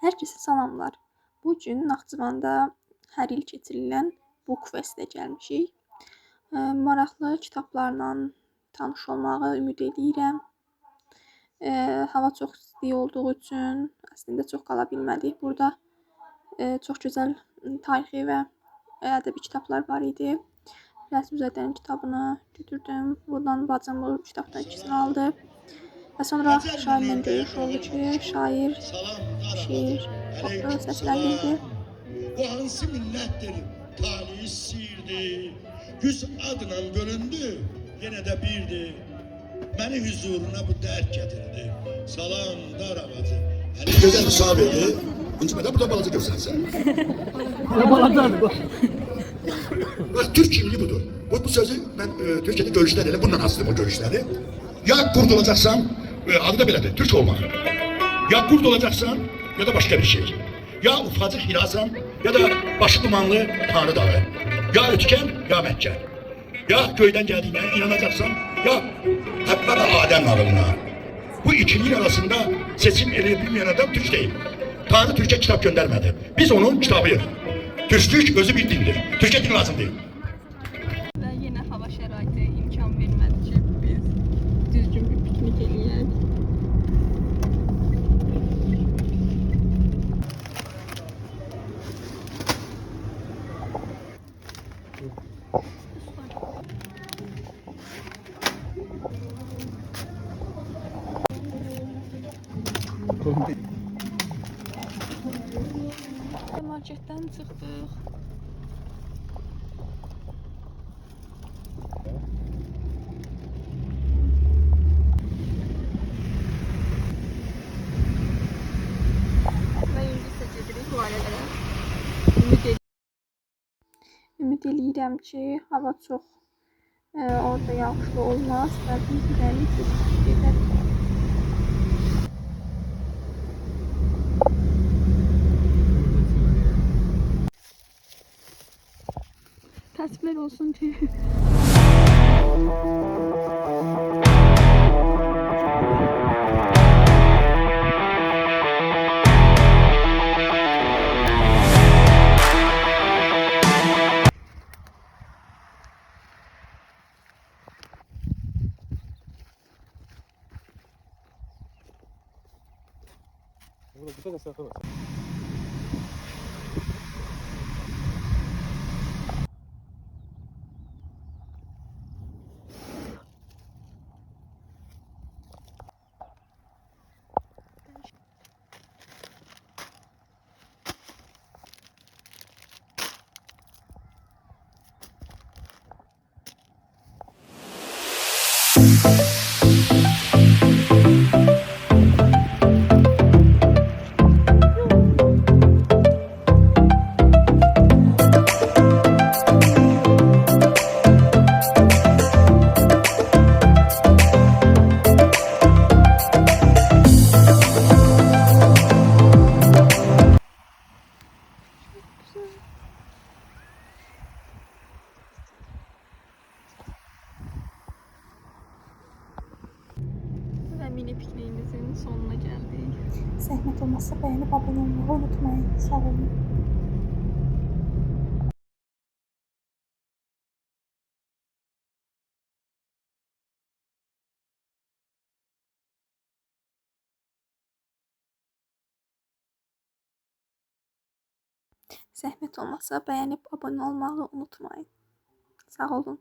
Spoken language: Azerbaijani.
Hər kəsə salamlar. Bu gün Naxçıvanda hər il keçirilən Book Fest-ə gəlmişik. Maraqlı kitablarla tanış olmağı ümid edirəm. Hava çox isti olduğu üçün əslində çox qala bilmədik. Burada çox gözəl tarixi və ədəbi kitablar var idi. Rəsmzədənin kitabını götürdüm. Buradan bacım bu kitabdan ikisini aldı. Və sonra şairlə döyüş oldu ki, şair şiir səsləndirdi. Bu hansı millətdir, talihi sirdi, 100 adla bölündü, yenə də birdi. Məni huzuruna bu dərk gətirdi. Salam dar ağacı. Gözəl müsabiqi, öncəmədə burada balaca görsənsən. Balacadır bu. Türk kimliği budur. Bu sözü ben Türkiye'de görüşler ile bundan astım o görüşleri. Ya kurt olacaksan, adı da belədir, Türk olmak. Ya kurt olacaksan ya da başka bir şey. Ya ufacık hirasan ya da başı dumanlı Tanrı dağı. Ya ötken ya Mekke. Ya köyden geldiğine inanacaksan ya Havva ve Adem nağılına. Bu ikiliğin arasında seçim edebilmeyen adam Türk değil. Tanrı Türk'e kitap göndermedi. Biz onun kitabıyız. Türklük özü bir dindir. Türkçe din lazım değil. Və yenə hava şəraiti imkan vermədi ki, biz düzgün bir piknik eləyək. Marketdən çıxdıq. Və indi isə gedirik layələrə. Ümid eləyirəm ki, hava çox orada yağışlı olmaz və biz irəli gedərik. Təsvir olsun ki. Burada mesafe var. Ve mini pikniğimizin sonuna geldik. Zəhmət olmazsa bəyənib abunə olmağı unutmayın. Sağ olun. Zəhmət olmazsa bəyənib abunə olmağı unutmayın. Sağ olun.